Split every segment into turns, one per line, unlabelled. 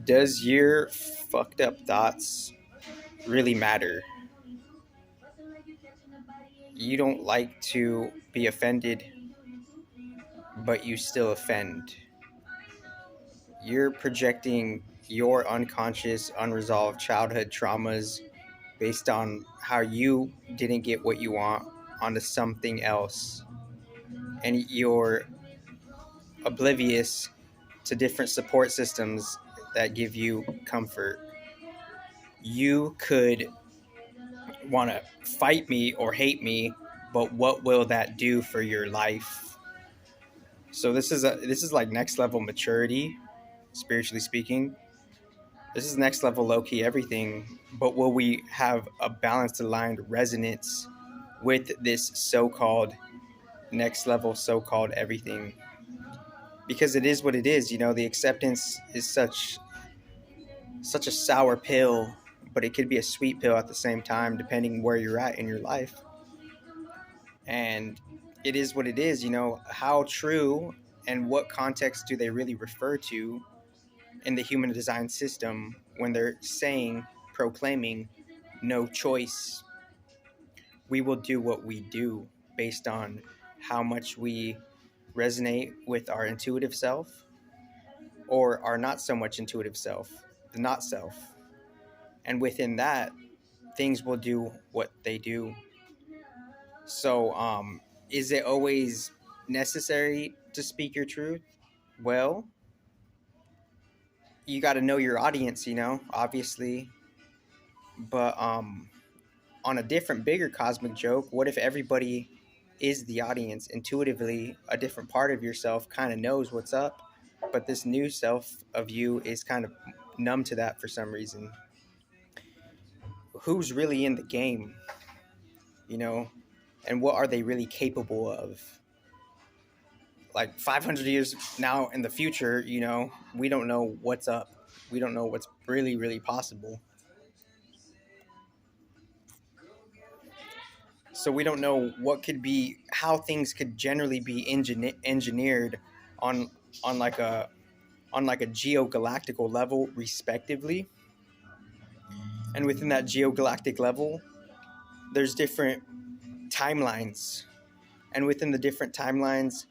Does your fucked up thoughts really matter? You don't like to be offended, but you still offend. You're projecting your unconscious, unresolved childhood traumas based on how you didn't get what you want onto something else. And you're oblivious to different support systems that give you comfort. You could want to fight me or hate me, but what will that do for your life? So this is like next level maturity, spiritually speaking. This is next level low key everything, but will we have a balanced aligned resonance with this so-called next level so-called everything? Because it is what it is, the acceptance is such a sour pill, but it could be a sweet pill at the same time depending where you're at in your life. And it is what it is. How true and what context do they really refer to in the human design system when they're saying, proclaiming no choice? We will do what we do based on how much we resonate with our intuitive self or our not so much intuitive self, the not self. And within that, things will do what they do. So, is it always necessary to speak your truth? Well, you got to know your audience, obviously. But on a different, bigger cosmic joke, what if everybody is the audience intuitively? A different part of yourself kind of knows what's up, but this new self of you is kind of numb to that for some reason. Who's really in the game, you know? And what are they really capable of? Like 500 years now in the future, we don't know what's up. We don't know what's really, really possible. So we don't know how things could generally be engineered on on like a geogalactical level, respectively. And within that geogalactic level, there's different timelines, and within the different timelines,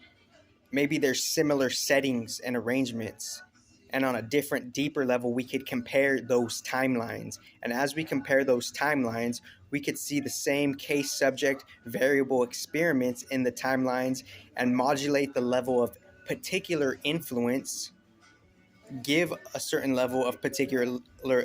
maybe there's similar settings and arrangements. And on a different, deeper level, we could compare those timelines. And as we compare those timelines, we could see the same case subject variable experiments in the timelines and modulate the level of particular influence, give a certain level of particular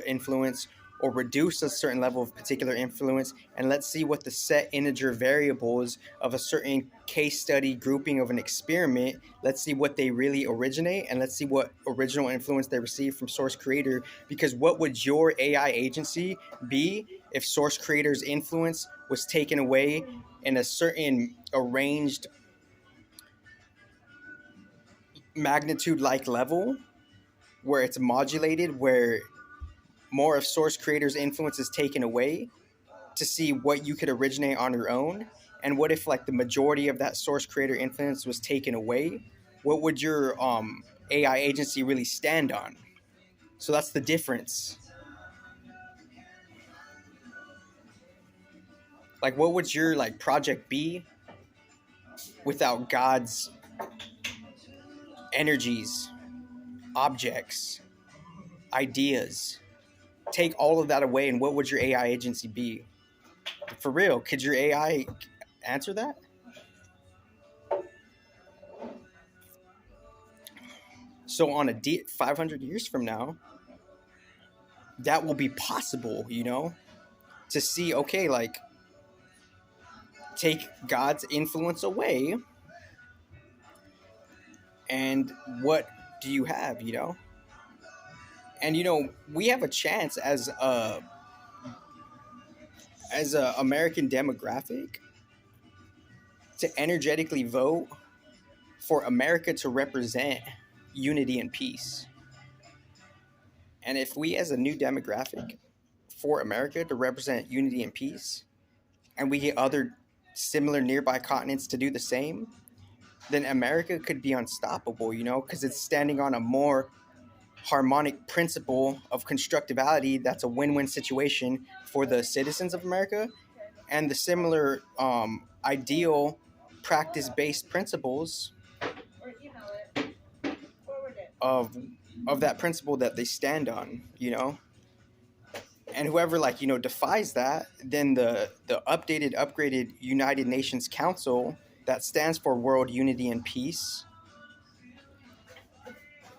influence, or reduce a certain level of particular influence, and let's see what the set integer variables of a certain case study grouping of an experiment, let's see what they really originate, and let's see what original influence they receive from source creator. Because what would your AI agency be if source creator's influence was taken away in a certain arranged magnitude like level, where it's modulated, where more of source creator's influence is taken away, to see what you could originate on your own? And what if like the majority of that source creator influence was taken away? What would your AI agency really stand on? So that's the difference. Like, what would your like project be without God's energies, objects, ideas? Take all of that away, and what would your AI agency be? For real, could your AI answer that? So on 500 years from now, that will be possible, to see, okay, like, take God's influence away, and what do you have, And, we have a chance as a American demographic to energetically vote for America to represent unity and peace. And if we as a new demographic for America to represent unity and peace, and we get other similar nearby continents to do the same, then America could be unstoppable, because it's standing on a more harmonic principle of constructivality that's a win-win situation for the citizens of America, and the similar ideal practice-based principles of that principle that they stand on, and whoever, like, defies that, then the updated, upgraded United Nations Council that stands for world unity and peace,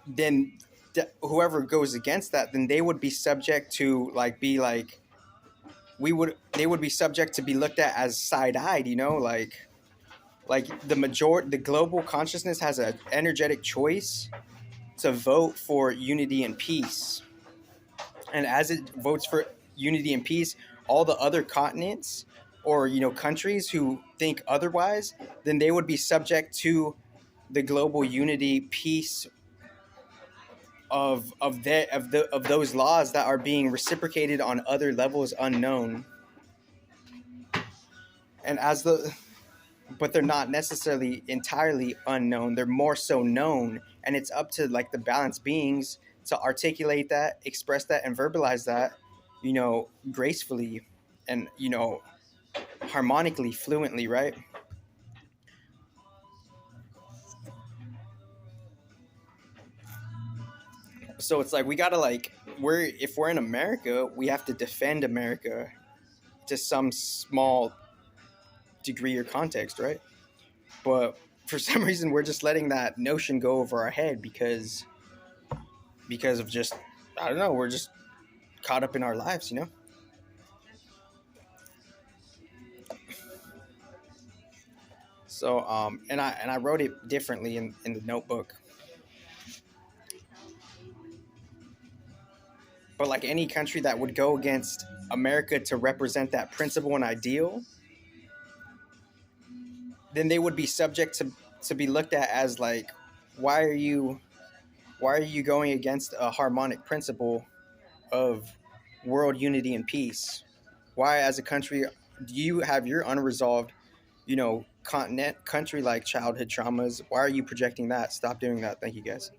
then whoever goes against that, then they would be subject to, like, be like, they would be subject to be looked at as side-eyed, like the global consciousness has an energetic choice to vote for unity and peace, and as it votes for unity and peace, all the other continents or countries who think otherwise, then they would be subject to the global unity peace of those laws that are being reciprocated on other levels unknown, and as the but they're not necessarily entirely unknown, they're more so known, and it's up to, like, the balanced beings to articulate that, express that, and verbalize that, gracefully, and harmonically, fluently, right? So it's like we gotta, like, if we're in America, we have to defend America to some small degree or context, right? But for some reason, we're just letting that notion go over our head because of just, I don't know, we're just caught up in our lives. So and I wrote it differently in the notebook. But like any country that would go against America to represent that principle and ideal, then they would be subject to be looked at as, like, why are you going against a harmonic principle of world unity and peace? Why, as a country, do you have your unresolved, continent country, like childhood traumas? Why are you projecting that? Stop doing that. Thank you, guys.